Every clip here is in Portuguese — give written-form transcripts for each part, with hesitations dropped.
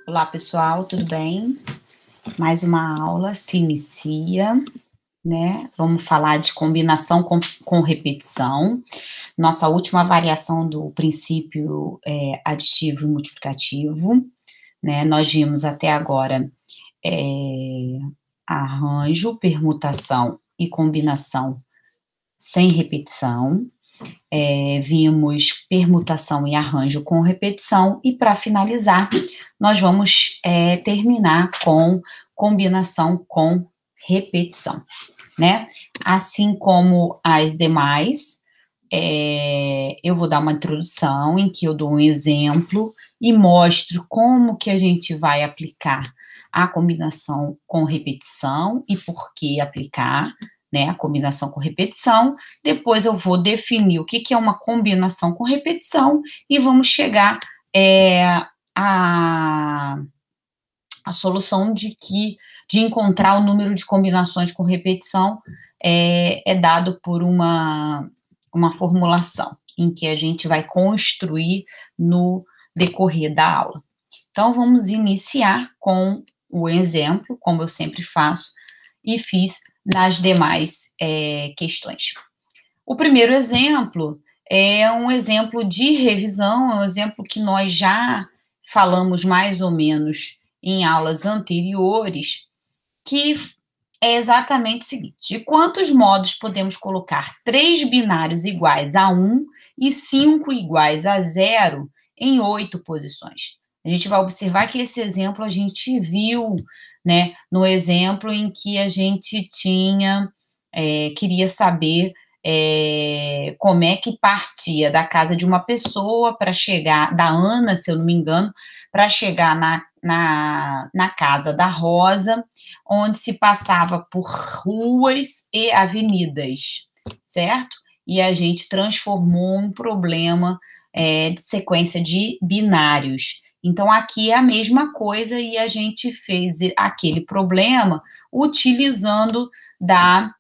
Olá, pessoal, tudo bem? Mais uma aula se inicia, né? Vamos falar de combinação com repetição. Nossa última variação do princípio aditivo e multiplicativo, né? Nós vimos até agora é, arranjo, permutação e combinação sem repetição. Vimos permutação e arranjo com repetição, e para finalizar, nós vamos terminar com combinação com repetição, né? Assim como as demais, eu vou dar uma introdução em que eu dou um exemplo e mostro como que a gente vai aplicar a combinação com repetição e por que aplicar, né, a combinação com repetição. Depois eu vou definir o que é uma combinação com repetição e vamos chegar à solução de encontrar o número de combinações com repetição é dado por uma formulação em que a gente vai construir no decorrer da aula. Então, vamos iniciar com o exemplo, como eu sempre faço e fiz nas demais questões. O primeiro exemplo é um exemplo de revisão, é um exemplo que nós já falamos mais ou menos em aulas anteriores, que é exatamente o seguinte: de quantos modos podemos colocar 3 binários iguais a 1 e 5 iguais a 0 em 8 posições? A gente vai observar que esse exemplo a gente viu, né, no exemplo em que a gente queria saber como é que partia da casa de uma pessoa para chegar, da Ana, se eu não me engano, para chegar na casa da Rosa, onde se passava por ruas e avenidas, certo? E a gente transformou um problema de sequência de binários. Então, aqui é a mesma coisa e a gente fez aquele problema utilizando da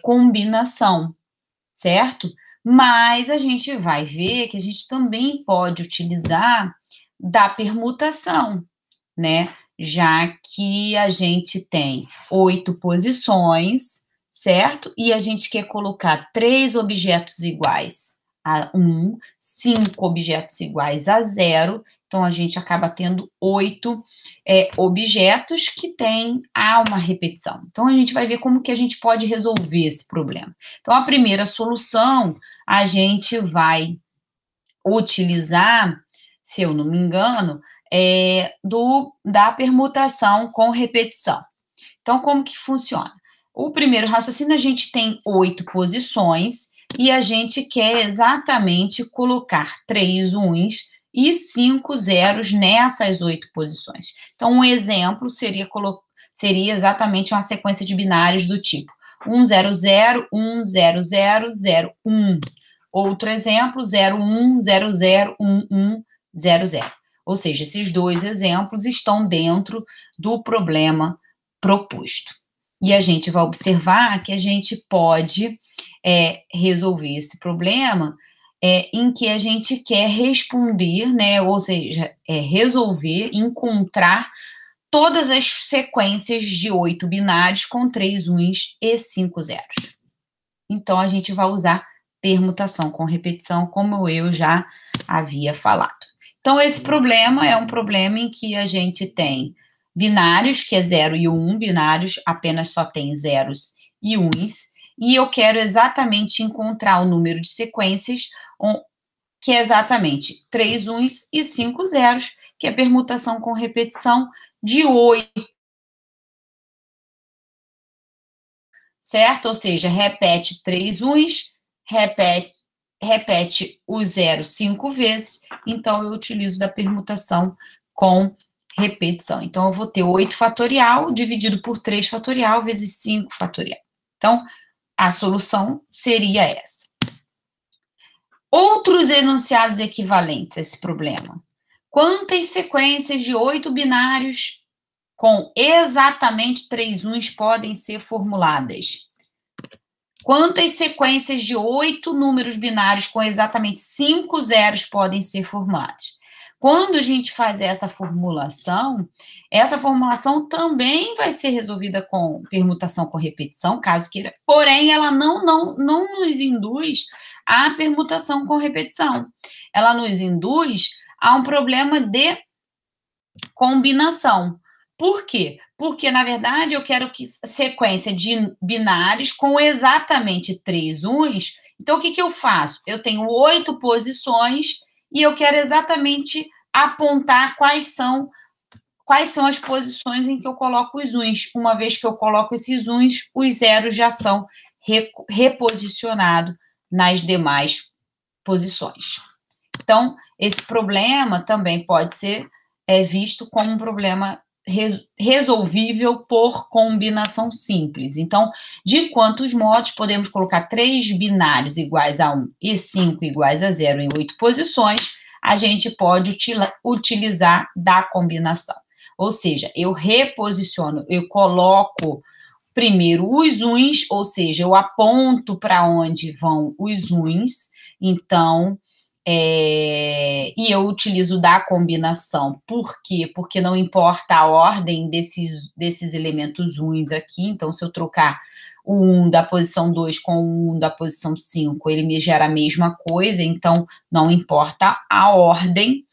combinação, certo? Mas a gente vai ver que a gente também pode utilizar da permutação, né? Já que a gente tem 8 posições, certo? E a gente quer colocar 3 objetos iguais a 1, 5 objetos iguais a 0, então a gente acaba tendo 8 objetos que têm uma repetição. Então a gente vai ver como que a gente pode resolver esse problema. Então a primeira solução, a gente vai utilizar, se eu não me engano, da permutação com repetição. Então, como que funciona? O primeiro raciocínio, a gente tem 8 posições e a gente quer exatamente colocar 3 uns e 5 zeros nessas 8 posições. Então, um exemplo seria exatamente uma sequência de binários do tipo 1, 0, 0, 1, 0, 0, 0, 1. Outro exemplo, 0, 1, 0, 0, 1, 1, 0, 0. Ou seja, esses dois exemplos estão dentro do problema proposto. E a gente vai observar que a gente pode resolver esse problema em que a gente quer responder, né, ou seja, resolver, encontrar todas as sequências de 8 binários com 3 uns e 5 zeros. Então, a gente vai usar permutação com repetição, como eu já havia falado. Então, esse problema é um problema em que a gente tem binários, que é 0 e 1, binários apenas só tem zeros e uns, e eu quero exatamente encontrar o número de sequências, que é exatamente 3 uns e 5 zeros, que é permutação com repetição de 8, certo? Ou seja, repete 3 uns, repete o 0 5 vezes, então eu utilizo da permutação com repetição. Então, eu vou ter 8 fatorial dividido por 3 fatorial vezes 5 fatorial. Então, a solução seria essa. Outros enunciados equivalentes a esse problema. Quantas sequências de 8 binários com exatamente 3 uns podem ser formuladas? Quantas sequências de 8 números binários com exatamente 5 zeros podem ser formuladas? quando a gente faz essa formulação também vai ser resolvida com permutação com repetição, caso queira, porém, ela não nos induz à permutação com repetição. Ela nos induz a um problema de combinação. Por quê? Porque, na verdade, eu quero que sequência de binários com exatamente 3 uns. Então, o que eu faço? Eu tenho 8 posições e eu quero exatamente apontar quais são as posições em que eu coloco os uns. Uma vez que eu coloco esses uns, os zeros já são reposicionados nas demais posições. Então, esse problema também pode ser visto como um problema resolvível por combinação simples. Então, de quantos modos podemos colocar 3 binários iguais a 1 e 5 iguais a 0 em 8 posições, a gente pode utilizar da combinação. Ou seja, eu reposiciono, eu coloco primeiro os uns, ou seja, eu aponto para onde vão os uns, então, e eu utilizo da combinação. Por quê? Porque não importa a ordem desses elementos uns aqui, então, se eu trocar o 1 da posição 2 com o 1 da posição 5, ele me gera a mesma coisa, então, não importa a ordem.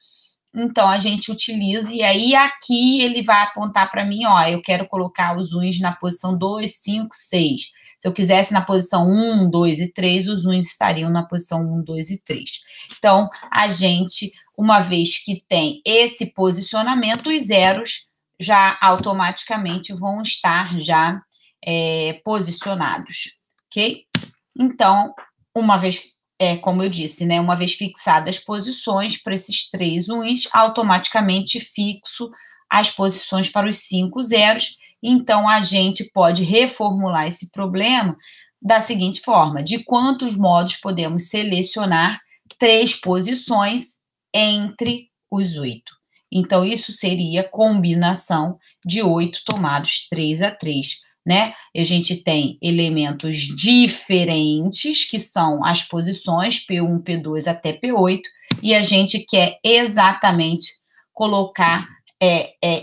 Então, a gente utiliza, e aí aqui ele vai apontar para mim, ó, eu quero colocar os uns na posição 2, 5, 6. Se eu quisesse na posição 1, 2 e 3, os uns estariam na posição 1, 2 e 3. Então, a gente, uma vez que tem esse posicionamento, os zeros já automaticamente vão estar já posicionados, ok? Então, uma vez como eu disse, né, uma vez fixadas as posições para esses 3 uns, automaticamente fixo as posições para os 5 zeros, então a gente pode reformular esse problema da seguinte forma: de quantos modos podemos selecionar 3 posições entre os 8? Então, isso seria combinação de 8 tomados 3 a 3. Né? A gente tem elementos diferentes, que são as posições P1, P2 até P8, e a gente quer exatamente colocar,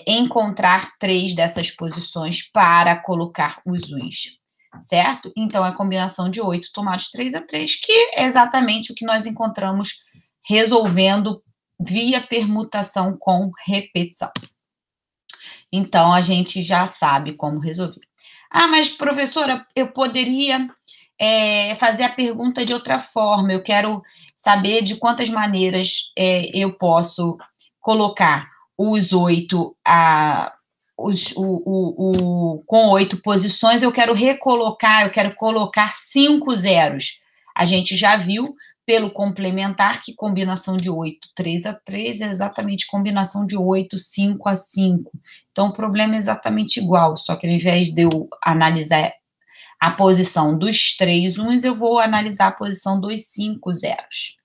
encontrar 3 dessas posições para colocar os uns, certo? Então, é a combinação de 8 tomados 3 a 3, que é exatamente o que nós encontramos resolvendo via permutação com repetição. Então, a gente já sabe como resolver. Ah, mas, professora, eu poderia fazer a pergunta de outra forma. Eu quero saber de quantas maneiras eu posso colocar os 8, com 8 posições, eu quero colocar 5 zeros. A gente já viu pelo complementar que combinação de 8, 3 a 3 é exatamente combinação de 8, 5 a 5. Então, o problema é exatamente igual, só que ao invés de eu analisar a posição dos 3 uns, eu vou analisar a posição dos 5 zeros,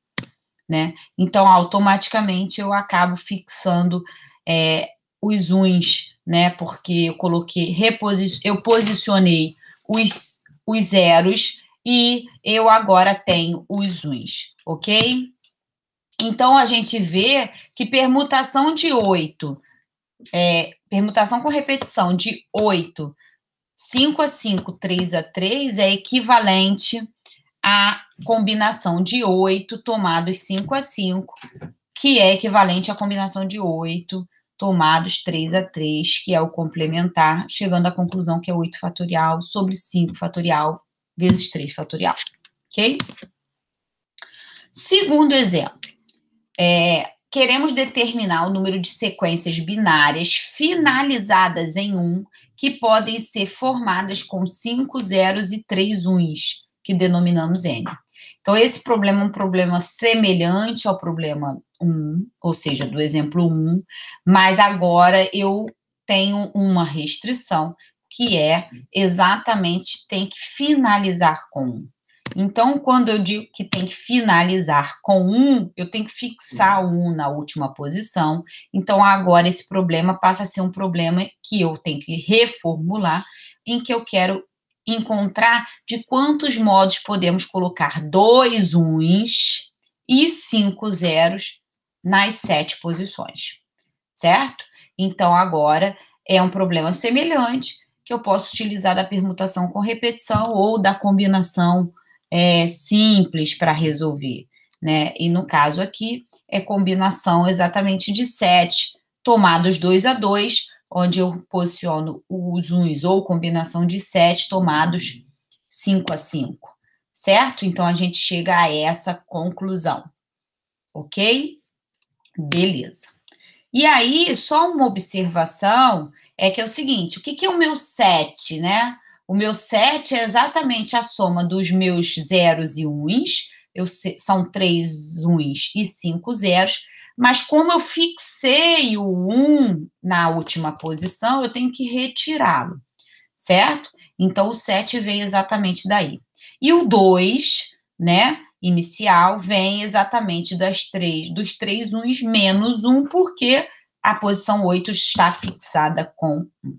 né? Então, automaticamente, eu acabo fixando os uns, né? Porque eu posicionei os zeros e eu agora tenho os uns, ok? Então, a gente vê que permutação de 8, permutação com repetição de 8, 5 a 5, 3 a 3 é equivalente à combinação de 8 tomados 5 a 5, que é equivalente à combinação de 8 tomados 3 a 3, que é o complementar, chegando à conclusão que é 8 fatorial sobre 5 fatorial vezes 3 fatorial, ok? Segundo exemplo, queremos determinar o número de sequências binárias finalizadas em 1 que podem ser formadas com 5 zeros e 3 uns, que denominamos N. Então, esse problema é um problema semelhante ao problema 1, ou seja, do exemplo 1, mas agora eu tenho uma restrição, que é exatamente tem que finalizar com 1. Então, quando eu digo que tem que finalizar com 1, eu tenho que fixar o 1 na última posição. Então, agora esse problema passa a ser um problema que eu tenho que reformular, em que eu quero encontrar de quantos modos podemos colocar 2 uns e 5 zeros nas 7 posições, certo? Então, agora é um problema semelhante que eu posso utilizar da permutação com repetição ou da combinação simples para resolver, né? E no caso aqui, é combinação exatamente de 7 tomados 2 a 2, onde eu posiciono os uns, ou combinação de 7 tomados 5 a 5, certo? Então, a gente chega a essa conclusão, ok? Beleza. E aí, só uma observação, que é o seguinte, o que é o meu 7, né? O meu 7 é exatamente a soma dos meus zeros e uns, são 3 uns e 5 zeros, mas como eu fixei o 1 na última posição, eu tenho que retirá-lo, certo? Então, o 7 vem exatamente daí. E o 2, né, inicial, vem exatamente dos 3 uns menos 1, porque a posição 8 está fixada com 1.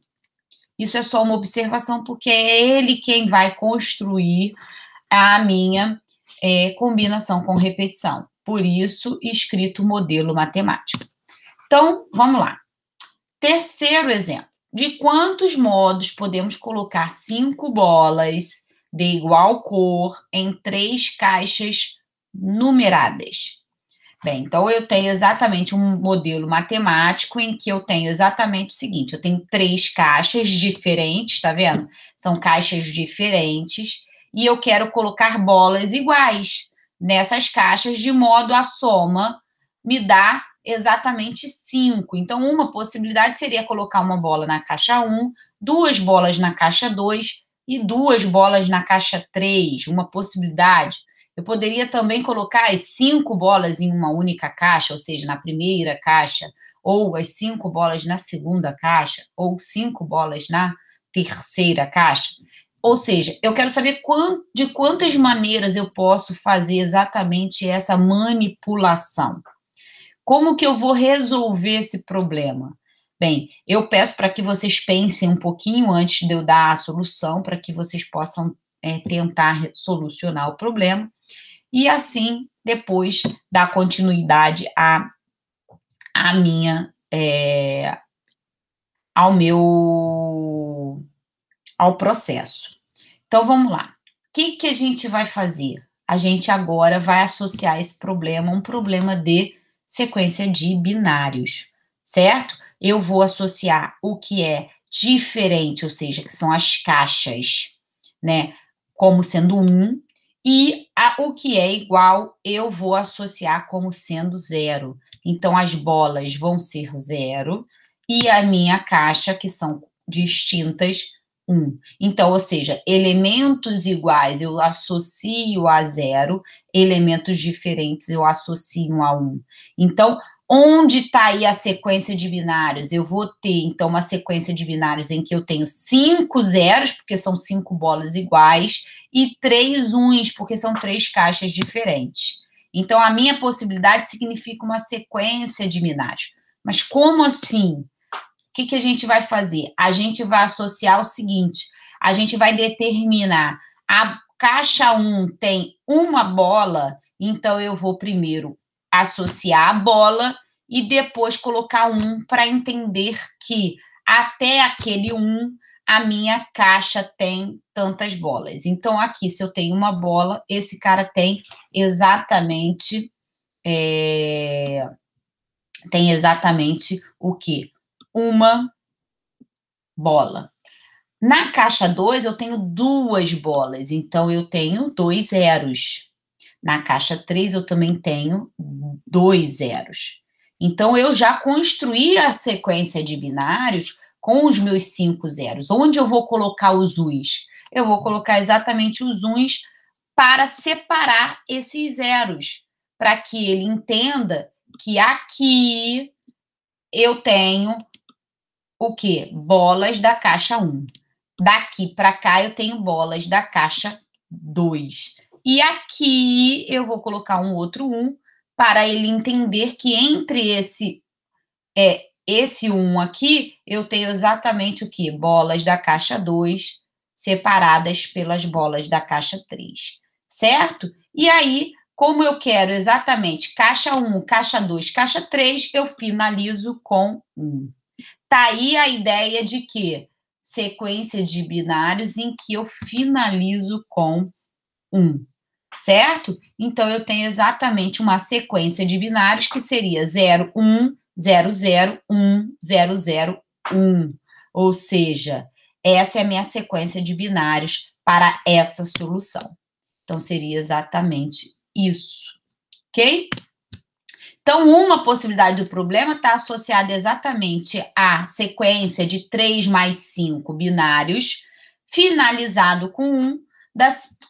Isso é só uma observação, porque é ele quem vai construir a minha combinação com repetição. Por isso, escrito modelo matemático. Então, vamos lá. Terceiro exemplo. De quantos modos podemos colocar 5 bolas de igual cor em 3 caixas numeradas? Bem, então eu tenho exatamente um modelo matemático em que eu tenho exatamente o seguinte: eu tenho 3 caixas diferentes, tá vendo? São caixas diferentes, e eu quero colocar bolas iguais nessas caixas, de modo a soma me dar exatamente 5. Então, uma possibilidade seria colocar uma bola na caixa 1, 2 bolas na caixa 2 e 2 bolas na caixa 3. Uma possibilidade. Eu poderia também colocar as 5 bolas em uma única caixa, ou seja, na primeira caixa, ou as 5 bolas na segunda caixa, ou 5 bolas na terceira caixa. Ou seja, eu quero saber de quantas maneiras eu posso fazer exatamente essa manipulação. Como que eu vou resolver esse problema? Bem, eu peço para que vocês pensem um pouquinho antes de eu dar a solução, para que vocês possam tentar solucionar o problema, e assim, depois, dar continuidade à minha, ao processo. Então, vamos lá. O que a gente vai fazer? A gente agora vai associar esse problema a um problema de sequência de binários, certo? Eu vou associar o que é diferente, ou seja, que são as caixas, né, como sendo 1, e o que é igual, eu vou associar como sendo 0. Então, as bolas vão ser 0, e a minha caixa, que são distintas, 1. Então, ou seja, elementos iguais eu associo a 0, elementos diferentes eu associo a 1. Então, onde está aí a sequência de binários? Eu vou ter, então, uma sequência de binários em que eu tenho 5 zeros, porque são 5 bolas iguais, e 3 uns, porque são 3 caixas diferentes. Então, a minha possibilidade significa uma sequência de binários. Mas como assim? O que a gente vai fazer? A gente vai associar o seguinte: a gente vai determinar a caixa 1 tem uma bola, então eu vou primeiro associar a bola e depois colocar 1 para entender que até aquele 1 a minha caixa tem tantas bolas. Então, aqui, se eu tenho uma bola, esse cara tem exatamente o quê? Uma bola. Na caixa 2, eu tenho 2 bolas, então eu tenho 2 zeros. Na caixa 3, eu também tenho 2 zeros. Então, eu já construí a sequência de binários com os meus 5 zeros. Onde eu vou colocar os uns? Eu vou colocar exatamente os uns para separar esses zeros, para que ele entenda que aqui eu tenho o quê? Bolas da caixa 1. Daqui para cá eu tenho bolas da caixa 2. E aqui eu vou colocar um outro 1 para ele entender que entre esse 1 aqui, eu tenho exatamente o quê? Bolas da caixa 2 separadas pelas bolas da caixa 3, certo? E aí, como eu quero exatamente caixa 1, caixa 2, caixa 3, eu finalizo com 1. Tá aí a ideia de que sequência de binários em que eu finalizo com 1, certo? Então, eu tenho exatamente uma sequência de binários que seria 0, 1, 0, 0, 1, 0, 0, 1. Ou seja, essa é a minha sequência de binários para essa solução. Então, seria exatamente isso, ok? Então, uma possibilidade do problema está associada exatamente à sequência de 3 mais 5 binários, finalizado com 1,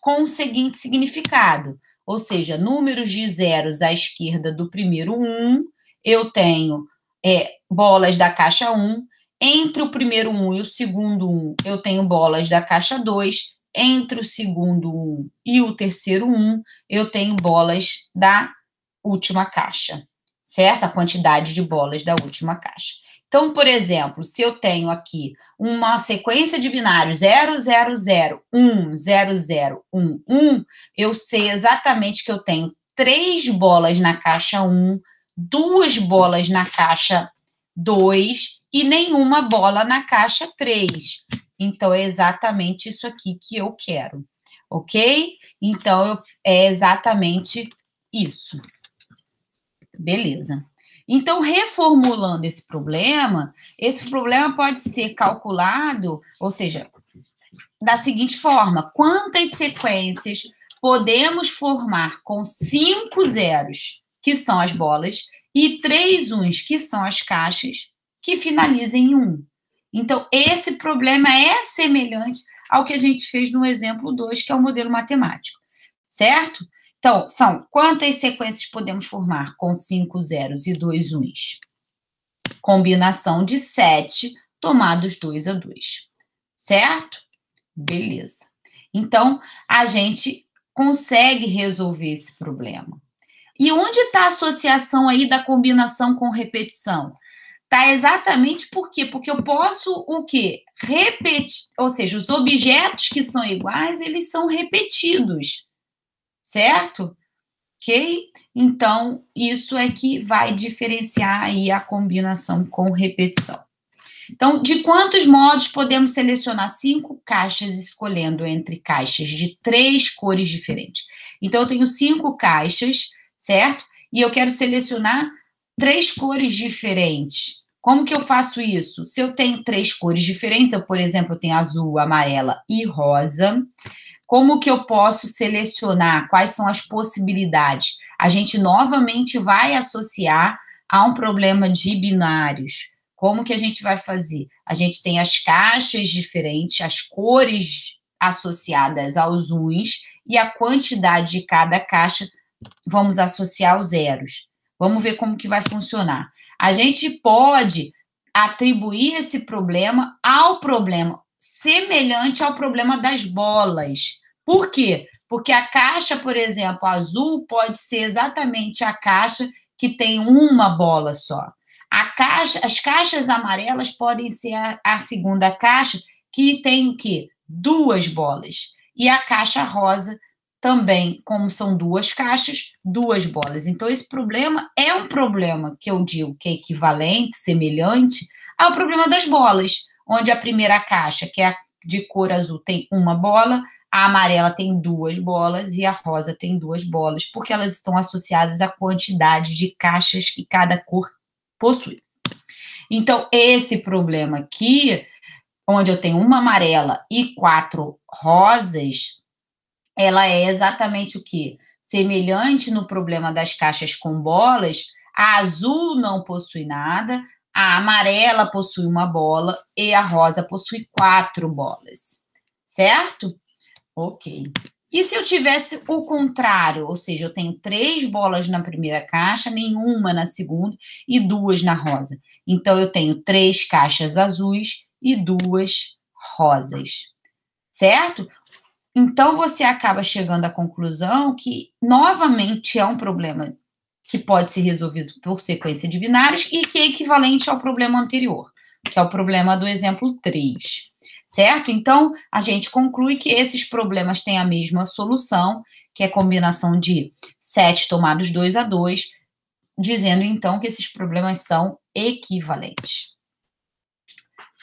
com o seguinte significado. Ou seja, números de zeros à esquerda do primeiro 1, eu tenho bolas da caixa 1, entre o primeiro 1 e o segundo 1, eu tenho bolas da caixa 2, entre o segundo 1 e o terceiro 1, eu tenho bolas da última caixa, certo? A quantidade de bolas da última caixa. Então, por exemplo, se eu tenho aqui uma sequência de binários 0, 0, 0, 1, 0, 0, 1, 1, eu sei exatamente que eu tenho 3 bolas na caixa 1, 2 bolas na caixa 2 e nenhuma bola na caixa 3. Então, é exatamente isso aqui que eu quero, ok? Então, é exatamente isso. Beleza. Então, reformulando esse problema pode ser calculado, ou seja, da seguinte forma: quantas sequências podemos formar com 5 zeros, que são as bolas, e 3 uns, que são as caixas, que finalizem em 1? Então, esse problema é semelhante ao que a gente fez no exemplo 2, que é o modelo matemático, certo? Então, são quantas sequências podemos formar com 5 zeros e 2 uns? Combinação de 7, tomados 2 a 2. Certo? Beleza. Então, a gente consegue resolver esse problema. E onde está a associação aí da combinação com repetição? Está exatamente por quê? Porque eu posso o quê? Repetir, ou seja, os objetos que são iguais, eles são repetidos. Certo? Ok? Então, isso é que vai diferenciar aí a combinação com repetição. Então, de quantos modos podemos selecionar 5 caixas escolhendo entre caixas de 3 cores diferentes? Então, eu tenho 5 caixas, certo? E eu quero selecionar 3 cores diferentes. Como que eu faço isso? Se eu tenho 3 cores diferentes, eu, por exemplo, eu tenho azul, amarela e rosa. Como que eu posso selecionar? Quais são as possibilidades? A gente novamente vai associar a um problema de binários. Como que a gente vai fazer? A gente tem as caixas diferentes, as cores associadas aos uns e a quantidade de cada caixa vamos associar aos zeros. Vamos ver como que vai funcionar. A gente pode atribuir esse problema ao problema semelhante ao problema das bolas. Por quê? Porque a caixa, por exemplo, azul pode ser exatamente a caixa que tem uma bola só. As caixas amarelas podem ser a segunda caixa que tem o quê? 2 bolas. E a caixa rosa também, como são 2 caixas, 2 bolas. Então, esse problema é um problema que eu digo que é equivalente, semelhante ao problema das bolas, onde a primeira caixa, que é a de cor azul, tem uma bola, a amarela tem 2 bolas e a rosa tem 2 bolas, porque elas estão associadas à quantidade de caixas que cada cor possui. Então, esse problema aqui, onde eu tenho uma amarela e 4 rosas, ela é exatamente o quê? Semelhante no problema das caixas com bolas, a azul não possui nada, a amarela possui uma bola e a rosa possui 4 bolas. Certo? Ok. E se eu tivesse o contrário, ou seja, eu tenho 3 bolas na primeira caixa, nenhuma na segunda e 2 na rosa. Então, eu tenho 3 caixas azuis e 2 rosas. Certo? Então, você acaba chegando à conclusão que, novamente, é um problema que pode ser resolvido por sequência de binários e que é equivalente ao problema anterior, que é o problema do exemplo 3, certo? Então, a gente conclui que esses problemas têm a mesma solução, que é combinação de 7 tomados 2 a 2, dizendo, então, que esses problemas são equivalentes.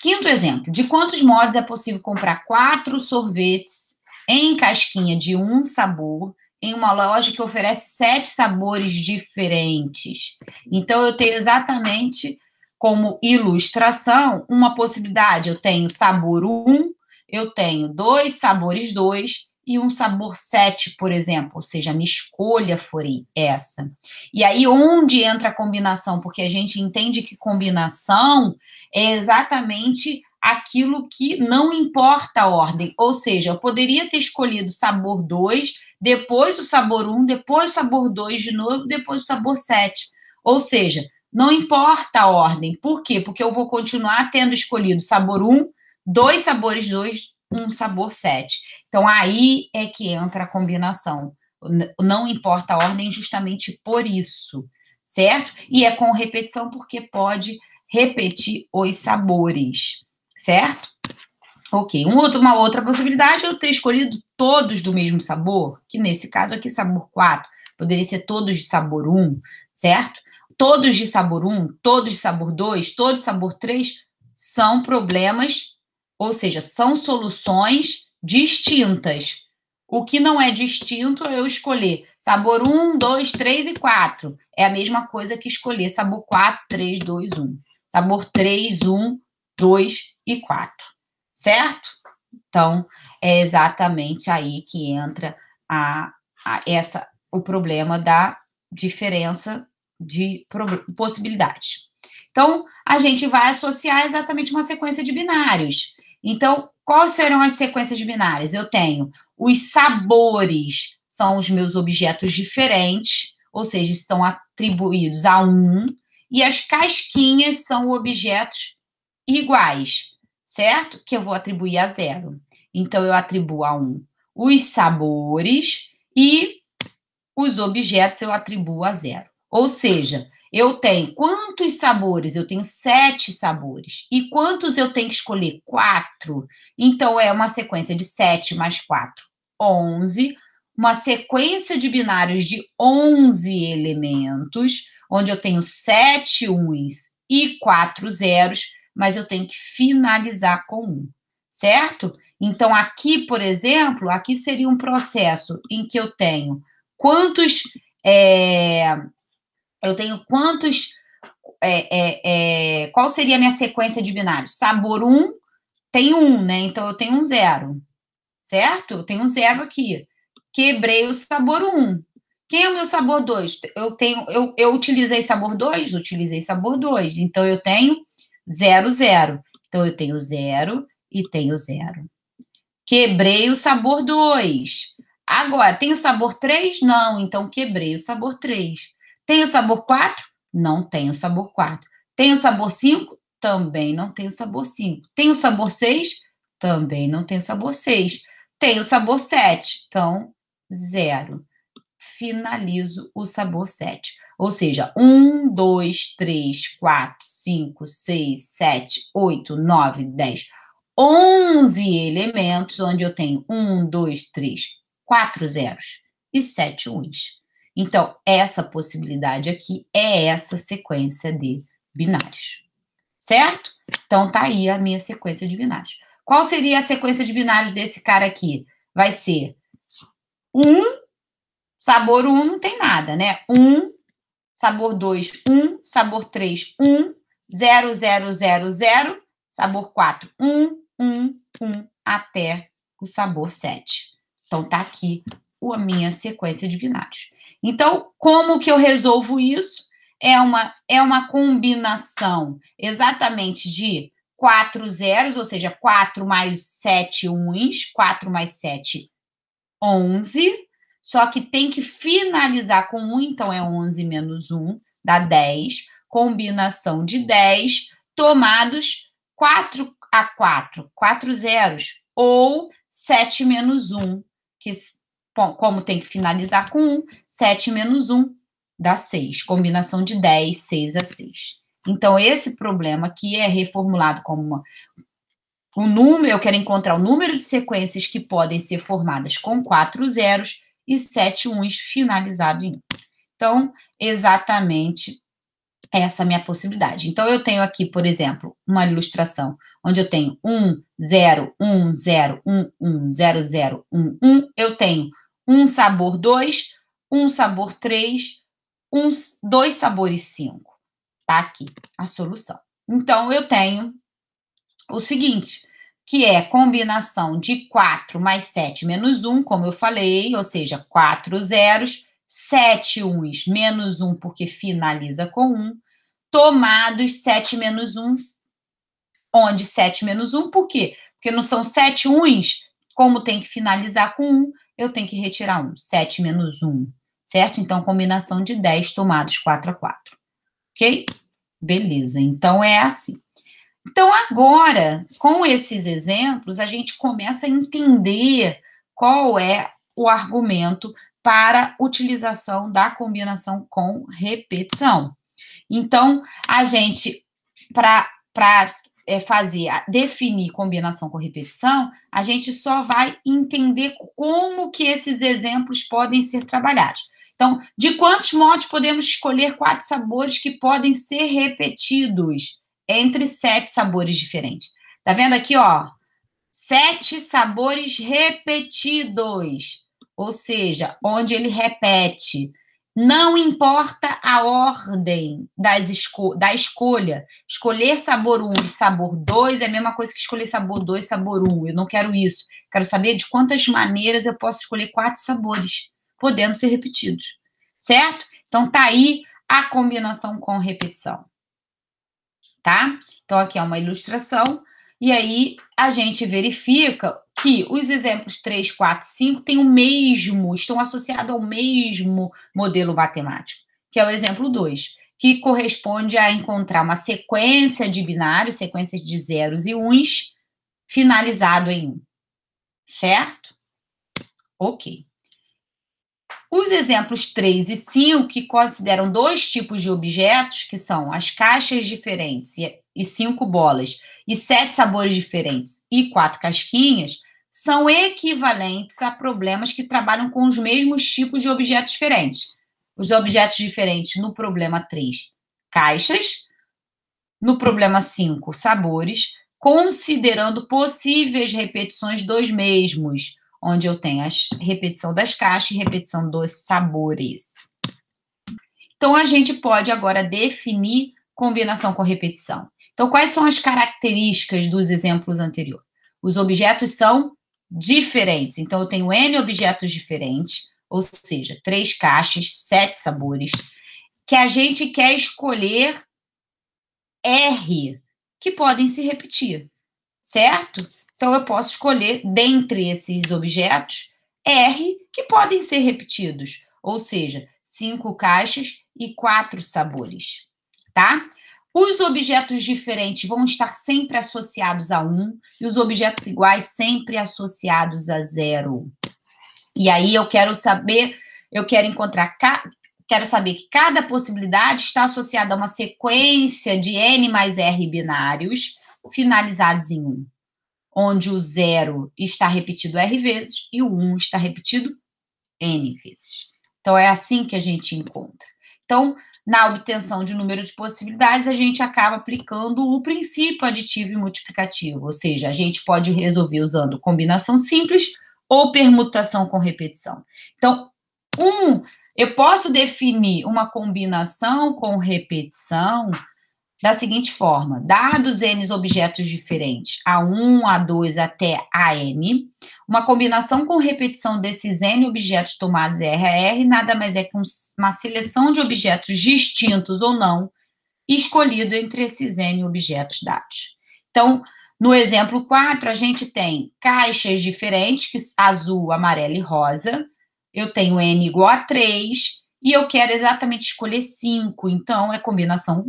Quinto exemplo, de quantos modos é possível comprar 4 sorvetes em casquinha de um sabor em uma loja que oferece 7 sabores diferentes? Então, eu tenho exatamente como ilustração uma possibilidade. Eu tenho sabor 1, eu tenho 2 sabores 2 e um sabor 7, por exemplo. Ou seja, a minha escolha foi essa. E aí, onde entra a combinação? Porque a gente entende que combinação é exatamente aquilo que não importa a ordem. Ou seja, eu poderia ter escolhido sabor 2, depois o sabor 1, depois o sabor 2 de novo, depois o sabor 7. Ou seja, não importa a ordem. Por quê? Porque eu vou continuar tendo escolhido sabor 1, 2 sabores 2, um sabor 7. Então, aí é que entra a combinação. Não importa a ordem justamente por isso, certo? E é com repetição porque pode repetir os sabores, certo? Ok, uma outra possibilidade é eu ter escolhido todos do mesmo sabor, que nesse caso aqui, sabor 4, poderia ser todos de sabor 1, certo? Todos de sabor 1, todos de sabor 2, todos de sabor 3 são problemas, ou seja, são soluções distintas. O que não é distinto é eu escolher sabor 1, 2, 3 e 4. É a mesma coisa que escolher sabor 4, 3, 2, 1. Sabor 3, 1, 2 e 4. Certo? Então, é exatamente aí que entra o problema da diferença de possibilidades. Então, a gente vai associar exatamente uma sequência de binários. Então, quais serão as sequências de binários? Eu tenho os sabores, são os meus objetos diferentes, ou seja, estão atribuídos a 1, e as casquinhas são objetos iguais, certo? Que eu vou atribuir a 0. Então, eu atribuo a 1 os sabores e os objetos eu atribuo a 0. Ou seja, eu tenho quantos sabores? Eu tenho 7 sabores. E quantos eu tenho que escolher? 4. Então, é uma sequência de 7 mais 4, 11. Uma sequência de binários de 11 elementos, onde eu tenho 7 uns e 4 zeros, mas eu tenho que finalizar com 1, certo? Então, aqui, por exemplo, aqui seria um processo em que eu tenho quantos... qual seria a minha sequência de binários? Sabor 1 tem 1, né? Então, eu tenho um 0, certo? Eu tenho um 0 aqui. Quebrei o sabor 1. Quem é o meu sabor 2? Eu utilizei sabor 2? Utilizei sabor 2. Então, eu tenho 0, 0. Então, eu tenho 0 e tenho 0. Quebrei o sabor 2. Agora, tem o sabor 3? Não, então quebrei o sabor 3. Tem o sabor 4? Não tem o sabor 4. Tem o sabor 5? Também não tem o sabor 5. Tem o sabor 6? Também não tem o sabor 6. Tem o sabor 7? Então, 0. Finalizo o sabor 7. Ou seja, 1, 2, 3, 4, 5, 6, 7, 8, 9, 10, 11 elementos, onde eu tenho 1, 2, 3, 4 zeros e 7 uns. Então, essa possibilidade aqui é essa sequência de binários. Certo? Então, tá aí a minha sequência de binários. Qual seria a sequência de binários desse cara aqui? Vai ser 1, sabor 1 não tem nada, né? 1, sabor 2, 1, sabor 3, 1, 0, 0, 0, 0, sabor 4, 1, 1, 1, até o sabor 7. Então, tá aqui a minha sequência de binários. Então, como que eu resolvo isso? É uma combinação exatamente de 4 zeros, ou seja, 4 mais 7 uns, 4 mais 7, 11, só que tem que finalizar com 1, então é 11 menos 1, dá 10, combinação de 10, tomados 4 a 4, 4 zeros, ou 7 menos 1, que, bom, como tem que finalizar com 1, 7 menos 1 dá 6, combinação de 10, 6 a 6. Então, esse problema aqui é reformulado como eu quero encontrar o número de sequências que podem ser formadas com 4 zeros e 7 uns finalizado em 1. Então, exatamente essa é a minha possibilidade. Então, eu tenho aqui, por exemplo, uma ilustração onde eu tenho 1, 0, 1, 0, 1, 1, 0, 0, 1, 1. Eu tenho um sabor 2, um sabor 3, dois sabores 5. Tá aqui a solução. Então, eu tenho o seguinte, que é combinação de 4 mais 7 menos 1, como eu falei, ou seja, 4 zeros, 7 uns menos 1, porque finaliza com 1, tomados 7 menos 1, onde 7 menos 1, por quê? Porque não são 7 uns, como tem que finalizar com 1, eu tenho que retirar 1, 7 menos 1, certo? Então, combinação de 10 tomados 4 a 4, ok? Beleza, então é assim. Então, agora, com esses exemplos, a gente começa a entender qual é o argumento para utilização da combinação com repetição. Então, a gente, para definir combinação com repetição, a gente só vai entender como que esses exemplos podem ser trabalhados. Então, de quantos modos podemos escolher 4 sabores que podem ser repetidos entre 7 sabores diferentes? Tá vendo aqui, ó? 7 sabores repetidos, ou seja, onde ele repete. Não importa a ordem da escolha. Escolher sabor 1 e sabor 2 é a mesma coisa que escolher sabor 2 e sabor 1. Eu não quero isso. Quero saber de quantas maneiras eu posso escolher 4 sabores, podendo ser repetidos. Certo? Então, tá aí a combinação com repetição. Tá? Então, aqui é uma ilustração. E aí, a gente verifica que os exemplos 3, 4, 5 têm o mesmo, estão associados ao mesmo modelo matemático, que é o exemplo 2, que corresponde a encontrar uma sequência de binários, sequências de zeros e uns, finalizado em 1. Certo? Ok. Os exemplos 3 e 5, que consideram 2 tipos de objetos, que são as caixas diferentes e 5 bolas, e 7 sabores diferentes e 4 casquinhas, são equivalentes a problemas que trabalham com os mesmos tipos de objetos diferentes. Os objetos diferentes no problema 3, caixas, no problema 5, sabores, considerando possíveis repetições dos mesmos, onde eu tenho a repetição das caixas e repetição dos sabores. Então, a gente pode agora definir combinação com repetição. Então, quais são as características dos exemplos anteriores? Os objetos são diferentes. Então, eu tenho N objetos diferentes, ou seja, 3 caixas, 7 sabores, que a gente quer escolher R, que podem se repetir, certo? Então, eu posso escolher, dentre esses objetos, R, que podem ser repetidos, ou seja, 5 caixas e 4 sabores, tá? Os objetos diferentes vão estar sempre associados a 1, e os objetos iguais sempre associados a 0. E aí, eu quero saber que cada possibilidade está associada a uma sequência de N mais R binários finalizados em 1, onde o 0 está repetido R vezes e o 1 está repetido N vezes. Então, é assim que a gente encontra. Então, na obtenção de número de possibilidades, a gente acaba aplicando o princípio aditivo e multiplicativo, ou seja, a gente pode resolver usando combinação simples ou permutação com repetição. Então, eu posso definir uma combinação com repetição da seguinte forma: dados N objetos diferentes, A1, A2 até AN, uma combinação com repetição desses N objetos tomados R a R nada mais é que uma seleção de objetos distintos ou não, escolhido entre esses N objetos dados. Então, no exemplo 4, a gente tem caixas diferentes, que azul, amarelo e rosa. Eu tenho N igual a 3 e eu quero exatamente escolher 5. Então, é combinação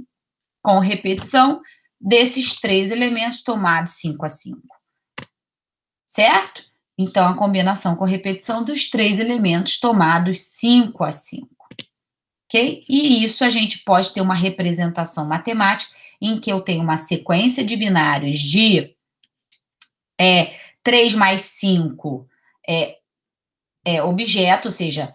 com repetição desses 3 elementos tomados 5 a 5. Certo? Então, a combinação com repetição dos 3 elementos tomados 5 a 5. Ok? E isso a gente pode ter uma representação matemática em que eu tenho uma sequência de binários de 3 mais 5, objeto, ou seja,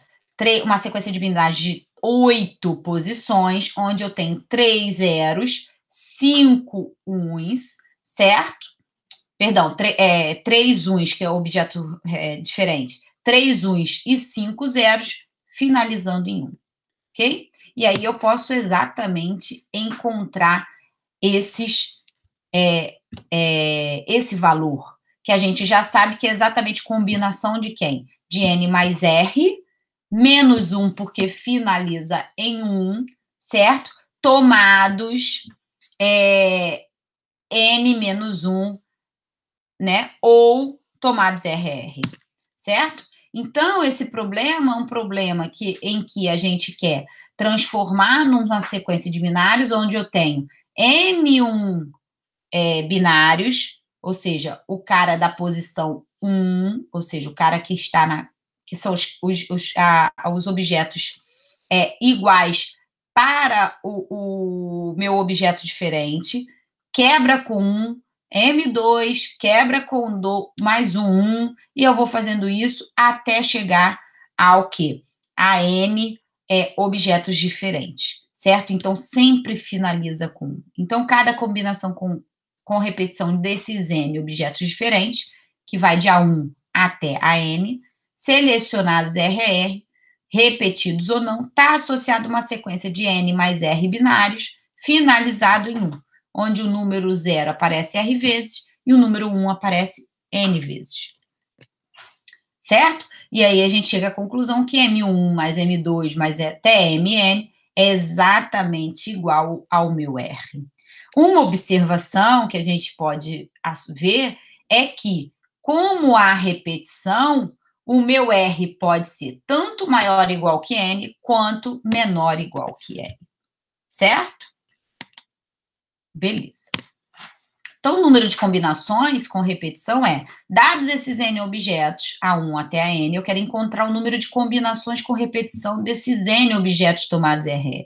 uma sequência de binares de 8 posições, onde eu tenho 3 zeros, 5 uns, certo? Perdão, 3 uns, que é o objeto diferente, 3 uns e 5 zeros, finalizando em 1, ok? E aí eu posso exatamente encontrar esse valor, que a gente já sabe que é exatamente combinação de quem? De n mais r, menos 1, porque finaliza em 1, certo? Tomados n menos 1, né? Ou tomados RR, certo? Então, esse problema é um problema em que a gente quer transformar numa sequência de binários, onde eu tenho M1 binários, ou seja, o cara da posição 1, ou seja, o cara que está que são os objetos iguais para o meu objeto diferente, quebra com 1, M2, quebra com mais 1, e eu vou fazendo isso até chegar ao quê? A N objetos diferentes, certo? Então, sempre finaliza com 1. Então, cada combinação com repetição desses N objetos diferentes, que vai de A1 até a N, selecionados RR, repetidos ou não, está associado a uma sequência de N mais R binários, finalizado em 1, onde o número 0 aparece R vezes e o número 1 aparece N vezes. Certo? E aí a gente chega à conclusão que M1 mais M2 mais até Mn é exatamente igual ao meu R. Uma observação que a gente pode ver é que, como há repetição, o meu R pode ser tanto maior ou igual que N, quanto menor ou igual que N. Certo? Beleza. Então, o número de combinações com repetição dados esses N objetos, A1 até a N, eu quero encontrar o número de combinações com repetição desses N objetos tomados RR.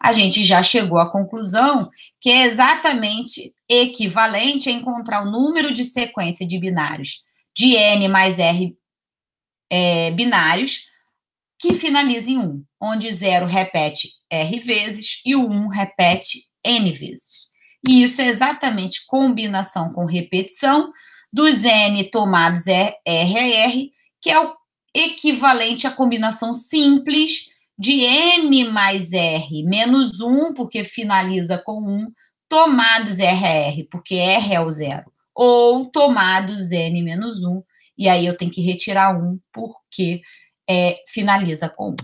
A gente já chegou à conclusão que é exatamente equivalente a encontrar o número de sequência de binários de N mais R binários que finaliza em 1, onde 0 repete R vezes e o 1 repete N vezes. E isso é exatamente combinação com repetição dos N tomados R a R, que é o equivalente à combinação simples de N mais R menos 1, porque finaliza com 1, tomados R a R, porque R é o 0, ou tomados N menos 1, e aí eu tenho que retirar 1, porque finaliza com 1,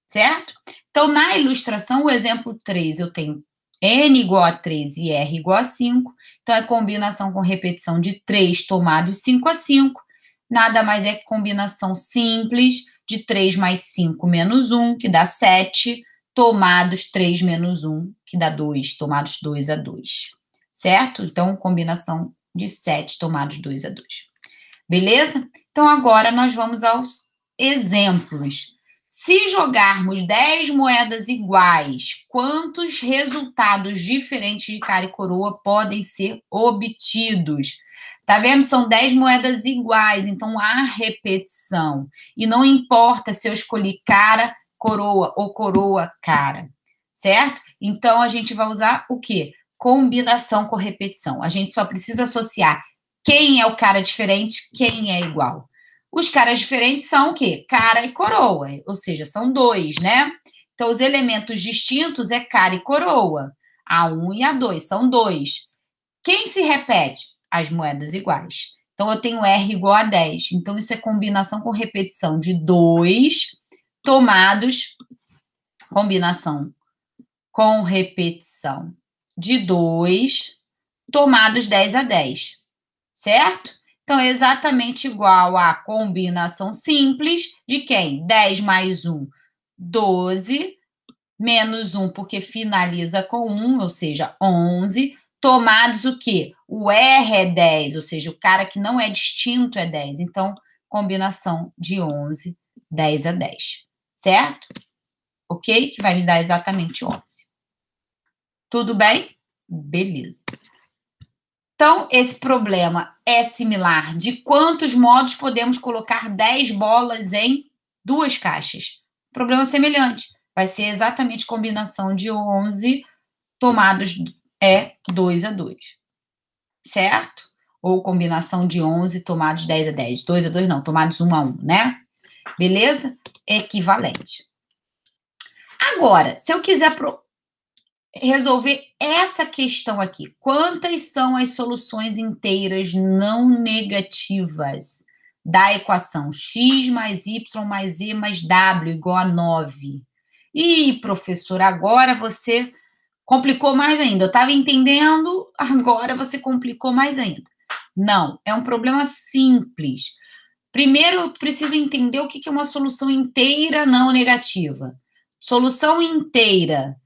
certo? Então, na ilustração, o exemplo 3, eu tenho N igual a 3 e R igual a 5, então é combinação com repetição de 3 tomados 5 a 5, nada mais é que combinação simples de 3 mais 5 menos 1, que dá 7, tomados 3 menos 1, que dá 2, tomados 2 a 2, certo? Então, combinação de 7 tomados 2 a 2. Beleza? Então, agora nós vamos aos exemplos. Se jogarmos 10 moedas iguais, quantos resultados diferentes de cara e coroa podem ser obtidos? Tá vendo? São 10 moedas iguais, então há repetição. E não importa se eu escolhi cara, coroa ou coroa, cara. Certo? Então, a gente vai usar o quê? Combinação com repetição. A gente só precisa associar quem é o cara diferente, quem é igual. Os caras diferentes são o quê? Cara e coroa, ou seja, são 2, né? Então, os elementos distintos é cara e coroa. A1 e A2 são 2. Quem se repete? As moedas iguais. Então, eu tenho R igual a 10. Então, isso é combinação com repetição de 2 tomados, combinação com repetição de 2 tomados 10 a 10. Certo? Então, é exatamente igual a combinação simples de quem? 10 mais 1, 12, menos 1, porque finaliza com 1, ou seja, 11, tomados o quê? O R é 10, ou seja, o cara que não é distinto é 10. Então, combinação de 11, 10 a 10. Certo? Ok? Que vai me dar exatamente 11. Tudo bem? Beleza. Então, esse problema é similar. De quantos modos podemos colocar 10 bolas em 2 caixas? Problema semelhante. Vai ser exatamente combinação de 11 tomados 2 a 2. Certo? Ou combinação de 11 tomados 10 a 10. 2 a 2 não, tomados 1 a 1, né? Beleza? Equivalente. Agora, se eu quiser resolver essa questão aqui, quantas são as soluções inteiras não negativas da equação x mais y mais z mais w igual a 9? Ih, professor, agora você complicou mais ainda. Eu estava entendendo, agora você complicou mais ainda. Não, é um problema simples. Primeiro, eu preciso entender o que é uma solução inteira não negativa. Solução inteira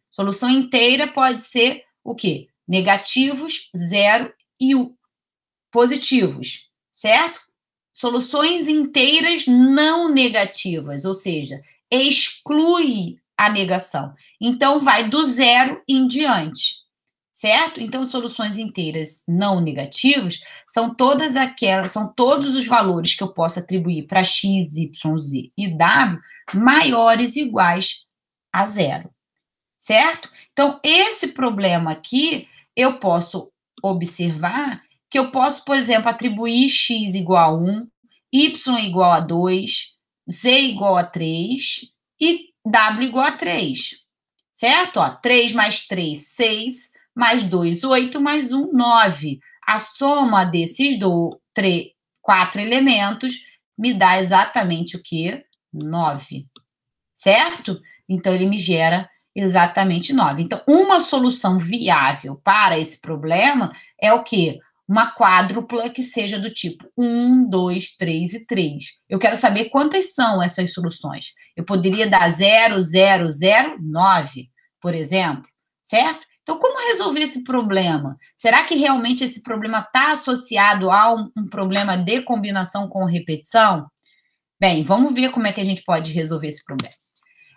pode ser o quê? Negativos, 0 e 1. Positivos, certo? Soluções inteiras não negativas, ou seja, exclui a negação. Então, vai do 0 em diante, certo? Então, soluções inteiras não negativas são todos os valores que eu posso atribuir para x, y, z e w maiores ou iguais a 0, certo? Então, esse problema aqui, eu posso observar que eu posso, por exemplo, atribuir x igual a 1, y igual a 2, z igual a 3 e w igual a 3, certo? Ó, 3 mais 3, 6, mais 2, 8, mais 1, 9. A soma desses 4 elementos me dá exatamente o quê? 9, certo? Então, ele me gera exatamente 9. Então, uma solução viável para esse problema é o quê? Uma quádrupla que seja do tipo 1, 2, 3 e 3. Eu quero saber quantas são essas soluções. Eu poderia dar 0, 0, 0, 9, por exemplo, certo? Então, como resolver esse problema? Será que realmente esse problema está associado a um problema de combinação com repetição? Bem, vamos ver como é que a gente pode resolver esse problema.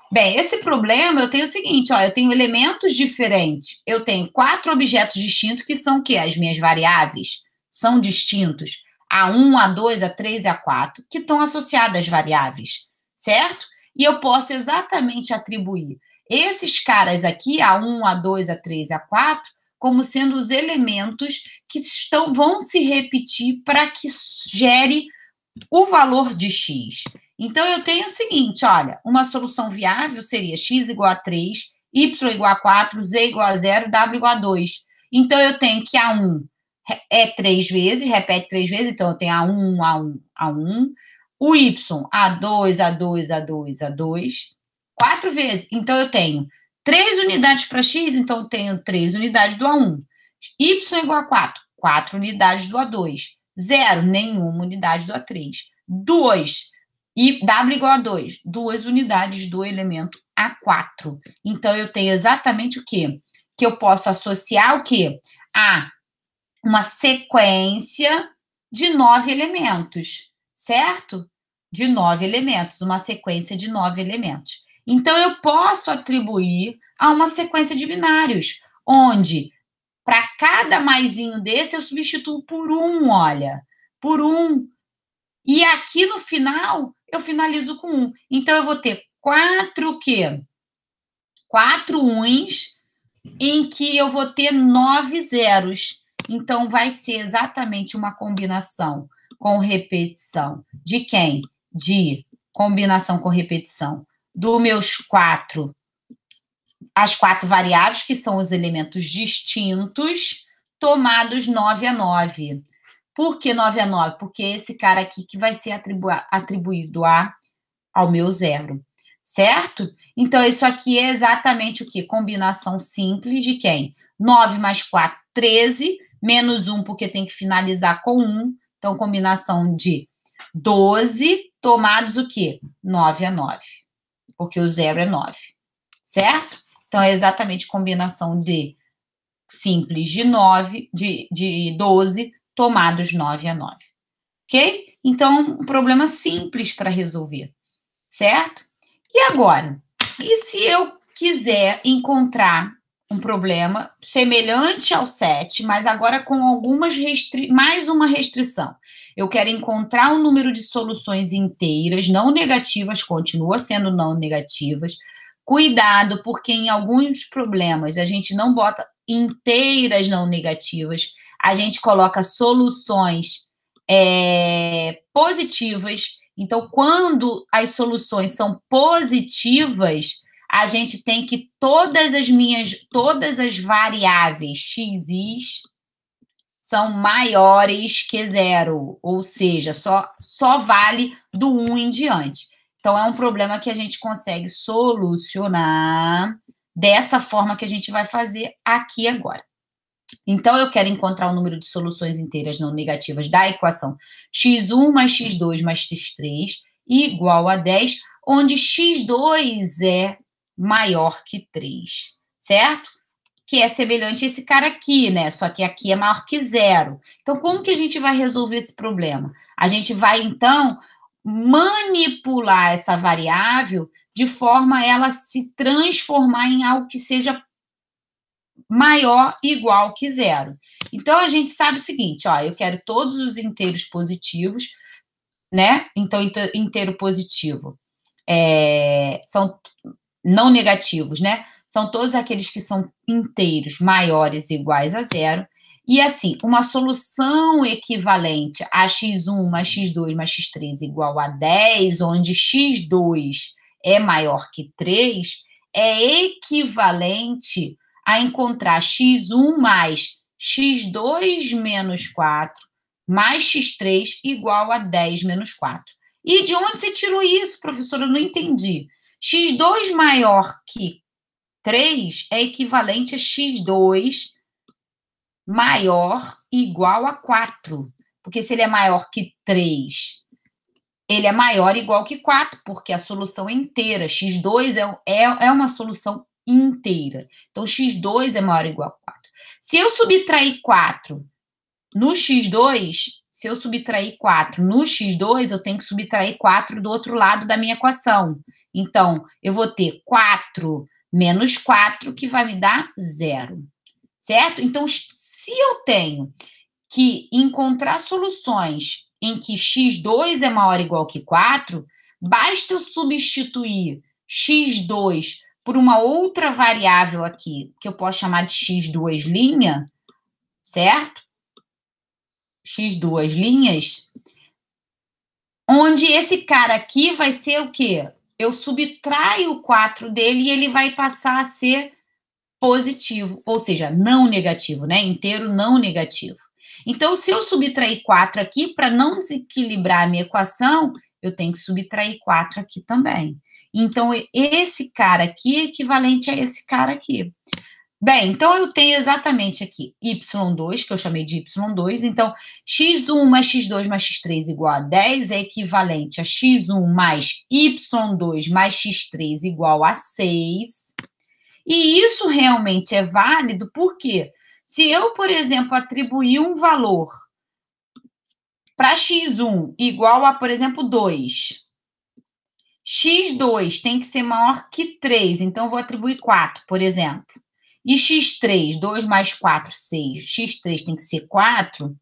Bem, esse problema eu tenho o seguinte, ó, eu tenho elementos diferentes, eu tenho 4 objetos distintos que são o quê? As minhas variáveis são distintos, A1, A2, A3 e A4, que estão associadas às variáveis, certo? E eu posso exatamente atribuir esses caras aqui, A1, A2, A3 e A4, como sendo os elementos que vão se repetir para que gere o valor de x. Então, eu tenho o seguinte, olha, uma solução viável seria x igual a 3, y igual a 4, z igual a 0, w igual a 2. Então, eu tenho que A1 é 3 vezes, repete 3 vezes, então eu tenho A1, A1, A1, o y, A2, A2, A2, A2, 4 vezes. Então, eu tenho 3 unidades para x, então eu tenho 3 unidades do A1. Y igual a 4, 4 unidades do A2. 0, nenhuma unidade do A3. 2, e W igual a 2, 2 unidades do elemento A4. Então, eu tenho exatamente o quê? Que eu posso associar o quê? A uma sequência de 9 elementos, certo? De 9 elementos, uma sequência de 9 elementos. Então, eu posso atribuir a uma sequência de binários, onde para cada maisinho desse, eu substituo por 1, olha, por 1. E aqui no final, eu finalizo com 1. Então, eu vou ter 4 o quê? 4 uns em que eu vou ter 9 zeros. Então, vai ser exatamente uma combinação com repetição. De quem? De combinação com repetição dos meus 4, as 4 variáveis, que são os elementos distintos, tomados 9 a 9. Por que 9 a 9? Porque esse cara aqui que vai ser atribuído ao meu 0, certo? Então, isso aqui é exatamente o quê? Combinação simples de quem? 9 mais 4, 13, menos 1, porque tem que finalizar com 1. Então, combinação de 12, tomados o quê? 9 a 9, porque o 0 é 9, certo? Então, é exatamente combinação de simples de 9, de 12, tomados 9 a 9. Ok? Então, um problema simples para resolver, certo? E agora? E se eu quiser encontrar um problema semelhante ao 7, mas agora com mais uma restrição. Eu quero encontrar um número de soluções inteiras, não negativas, continua sendo não negativas. Cuidado, porque em alguns problemas a gente não bota inteiras não negativas, a gente coloca soluções positivas. Então, quando as soluções são positivas, a gente tem que todas as variáveis x, y são maiores que zero, ou seja, só vale do 1 em diante. Então, é um problema que a gente consegue solucionar dessa forma que a gente vai fazer aqui agora. Então, eu quero encontrar o número de soluções inteiras não negativas da equação x1 mais x2 mais x3 igual a 10, onde x2 é maior que 3, certo? Que é semelhante a esse cara aqui, né? Só que aqui é maior que zero. Então, como que a gente vai resolver esse problema? A gente vai, então, manipular essa variável de forma a ela se transformar em algo que seja maior ou igual que zero. Então, a gente sabe o seguinte, ó, eu quero todos os inteiros positivos, né? Então, inteiro positivo são não negativos, né? São todos aqueles que são inteiros maiores ou iguais a zero. E, assim, uma solução equivalente a x1 mais x2 mais x3 igual a 10, onde x2 é maior que 3, é equivalente a encontrar x1 mais x2 menos 4 mais x3 igual a 10 menos 4. E de onde você tirou isso, professora? Eu não entendi. x2 maior que 3 é equivalente a x2 maior igual a 4. Porque se ele é maior que 3, ele é maior igual que 4, porque a solução é inteira. x2 é uma solução inteira. Então, x2 é maior igual a 4. Se eu subtrair 4 no x2, se eu subtrair 4 no x2, eu tenho que subtrair 4 do outro lado da minha equação. Então, eu vou ter 4 menos 4, que vai me dar 0. Certo? Então, se eu tenho que encontrar soluções em que x2 é maior ou igual que 4, basta eu substituir x2 por uma outra variável aqui, que eu posso chamar de x2', certo? x2', onde esse cara aqui vai ser o quê? Eu subtraio o 4 dele e ele vai passar a ser positivo, ou seja, não negativo, né? Inteiro não negativo. Então, se eu subtrair 4 aqui, para não desequilibrar a minha equação, eu tenho que subtrair 4 aqui também. Então, esse cara aqui é equivalente a esse cara aqui. Bem, então eu tenho exatamente aqui y2, que eu chamei de y2, então x1 mais x2 mais x3 igual a 10 é equivalente a x1 mais y2 mais x3 igual a 6. E isso realmente é válido porque se eu, por exemplo, atribuir um valor para x1 igual a, por exemplo, 2, x2 tem que ser maior que 3, então eu vou atribuir 4, por exemplo. E x3, 2 mais 4, 6, x3 tem que ser 4,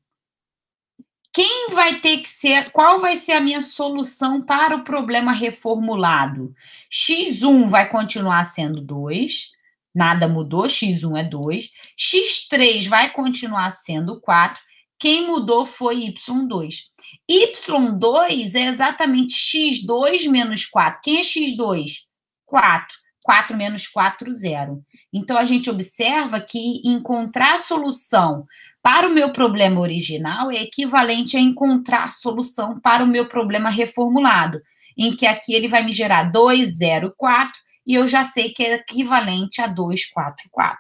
quem vai ter que ser, qual vai ser a minha solução para o problema reformulado? x1 vai continuar sendo 2, nada mudou, x1 é 2, x3 vai continuar sendo 4, quem mudou foi y2. y2 é exatamente x2 menos 4. Quem é x2? 4. 4 menos 4, 0. Então, a gente observa que encontrar solução para o meu problema original é equivalente a encontrar solução para o meu problema reformulado, em que aqui ele vai me gerar 2, 0, 4, e eu já sei que é equivalente a 2, 4, 4.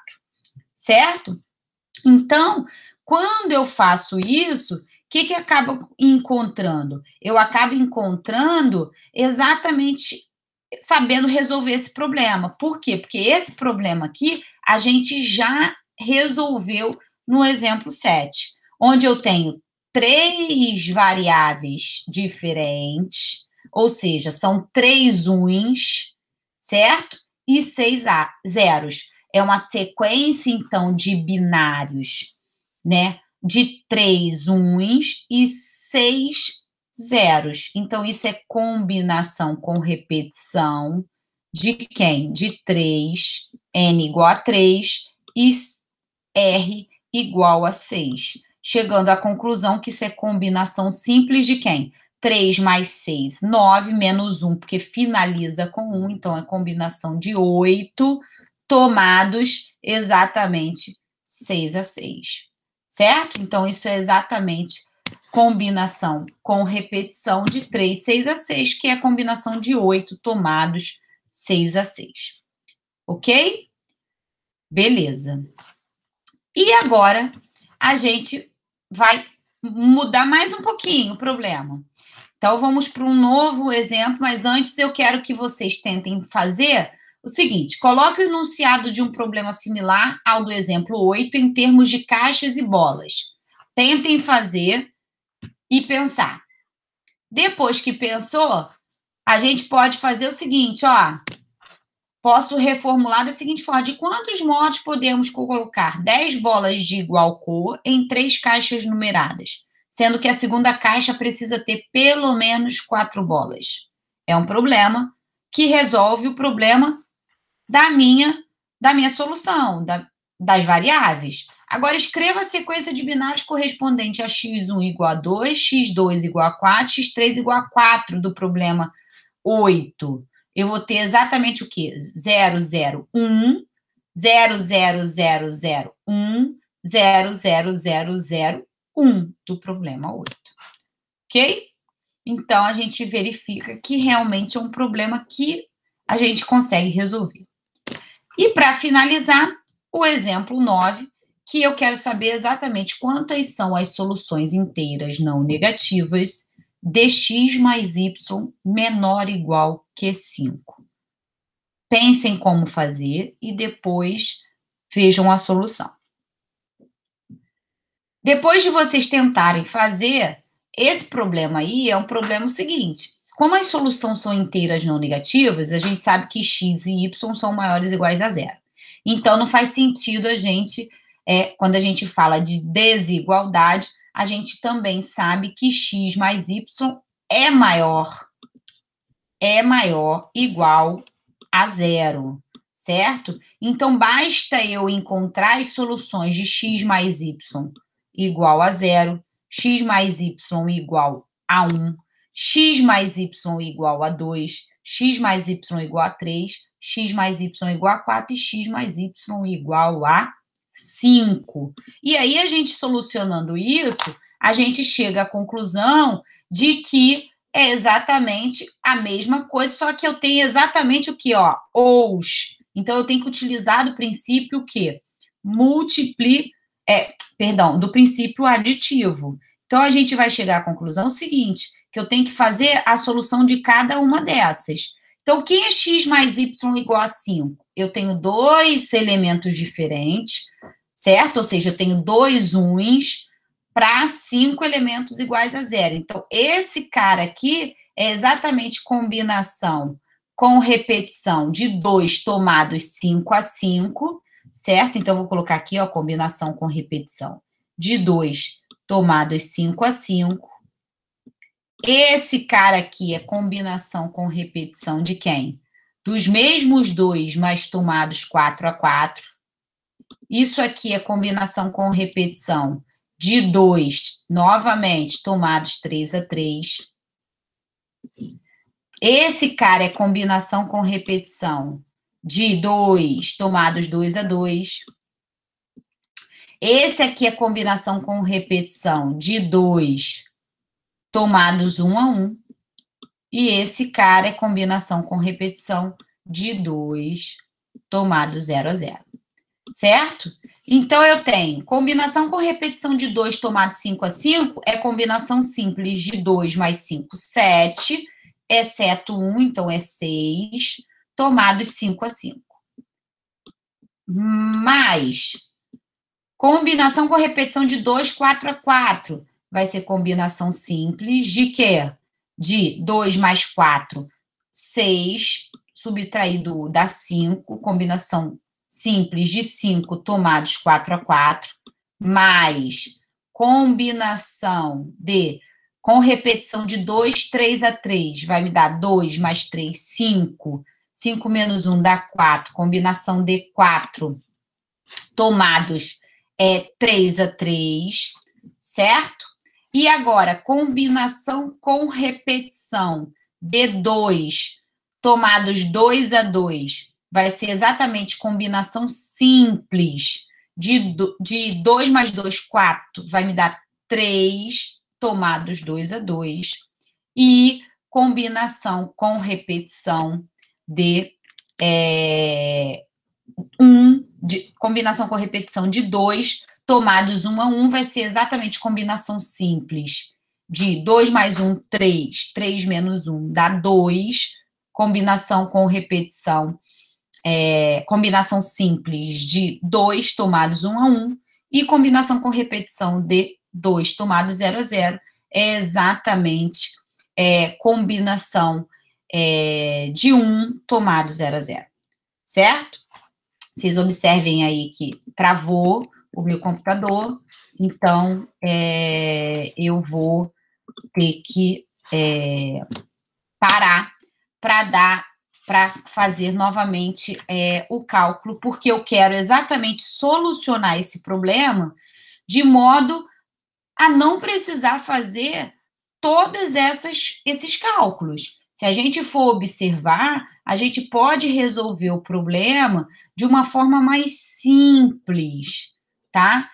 Certo? Então, quando eu faço isso, o que eu acabo encontrando? Eu acabo encontrando exatamente sabendo resolver esse problema. Por quê? Porque esse problema aqui a gente já resolveu no exemplo 7, onde eu tenho 3 variáveis diferentes, ou seja, são 3 uns, certo? E 6 zeros. é uma sequência, então, de binários, né? De 3 uns e 6 zeros. Então, isso é combinação com repetição de quem? De 3, N igual a 3 e R igual a 6. Chegando à conclusão que isso é combinação simples de quem? 3 mais 6, 9, menos 1, porque finaliza com 1, então é combinação de 8, tomados exatamente 6 a 6, certo? Então, isso é exatamente combinação com repetição de 3, 6 a 6, que é a combinação de 8 tomados 6 a 6. Ok? Beleza. E agora, a gente vai mudar mais um pouquinho o problema. Então, vamos para um novo exemplo, mas antes eu quero que vocês tentem fazer o seguinte: coloque o enunciado de um problema similar ao do exemplo 8 em termos de caixas e bolas. Tentem fazer e pensar. Depois que pensou, a gente pode fazer o seguinte, ó. Posso reformular da seguinte forma: de quantos modos podemos colocar 10 bolas de igual cor em 3 caixas numeradas, sendo que a segunda caixa precisa ter pelo menos 4 bolas? É um problema que resolve o problema da minha solução, das variáveis. Agora, escreva a sequência de binários correspondente a x1 igual a 2, x2 igual a 4, x3 igual a 4 do problema 8. Eu vou ter exatamente o quê? 0, 0, 1, 0, 0, 0, 0, 1, 0, 0, 0, 0, 1 do problema 8. Ok? Então, a gente verifica que realmente é um problema que a gente consegue resolver. E para finalizar, o exemplo 9, que eu quero saber exatamente quantas são as soluções inteiras não negativas de x mais y menor ou igual que 5. Pensem como fazer e depois vejam a solução. Depois de vocês tentarem fazer, esse problema aí é um problema seguinte: como as soluções são inteiras não negativas, a gente sabe que x e y são maiores ou iguais a zero. Então, não faz sentido a gente, quando a gente fala de desigualdade, a gente também sabe que x mais y é maior igual a zero, certo? Então, basta eu encontrar as soluções de x mais y igual a zero, x mais y igual a 1, x mais y igual a 2, x mais y igual a 3, x mais y igual a 4 e x mais y igual a 5. E aí, a gente solucionando isso, a gente chega à conclusão de que é exatamente a mesma coisa, só que eu tenho exatamente o que, ó, os. Então, eu tenho que utilizar do princípio o quê? Do princípio aditivo. Então, a gente vai chegar à conclusão seguinte, que eu tenho que fazer a solução de cada uma dessas. Então, quem é x mais y igual a 5? Eu tenho 2 elementos diferentes, certo? Ou seja, eu tenho 2 uns para 5 elementos iguais a zero. Então, esse cara aqui é exatamente combinação com repetição de 2 tomados 5 a 5, certo? Então, vou colocar aqui, ó, combinação com repetição de 2 tomados 5 a 5. Esse cara aqui é combinação com repetição de quem? Dos mesmos 2, mas tomados 4 a 4. Isso aqui é combinação com repetição de 2, novamente, tomados 3 a 3. Esse cara é combinação com repetição de 2, tomados 2 a 2. Esse aqui é combinação com repetição de 2, tomados 1 a 1. E esse cara é combinação com repetição de 2, tomados 0 a 0. Certo? Então, eu tenho combinação com repetição de 2 tomado 5 a 5, é combinação simples de 2 mais 5, 7, exceto 1, então é 6, tomados 5 a 5. Mais combinação com repetição de 2, 4 a 4, vai ser combinação simples de quê? De 2 mais 4, 6, subtraído dá 5, combinação simples de 5 tomados 4 a 4, mais combinação com repetição de 2, 3 a 3, vai me dar 2 mais 3, 5. 5 menos 1 dá 4. Combinação de 4 tomados 3 a 3, certo? E agora, combinação com repetição de 2 tomados 2 a 2, vai ser exatamente combinação simples de 2 mais 2, 4, vai me dar 3 tomados 2 a 2, e combinação com repetição de combinação com repetição de 2 tomados 1 a 1, vai ser exatamente combinação simples de 2 mais 1, 3, 3 menos 1 dá 2, combinação com repetição, combinação simples de 2 tomados 1 a 1, e combinação com repetição de 2 tomados 0 a 0, é exatamente combinação de 1 tomado 0 a 0, certo? Vocês observem aí que travou o meu computador, então eu vou ter que parar para fazer novamente o cálculo, porque eu quero exatamente solucionar esse problema de modo a não precisar fazer todos esses cálculos. Se a gente for observar, a gente pode resolver o problema de uma forma mais simples, tá?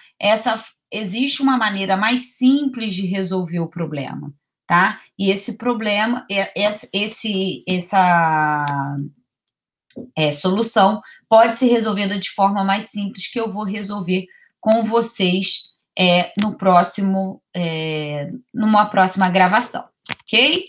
Existe uma maneira mais simples de resolver o problema, tá? E esse problema, essa solução pode ser resolvida de forma mais simples, que eu vou resolver com vocês numa próxima gravação, ok?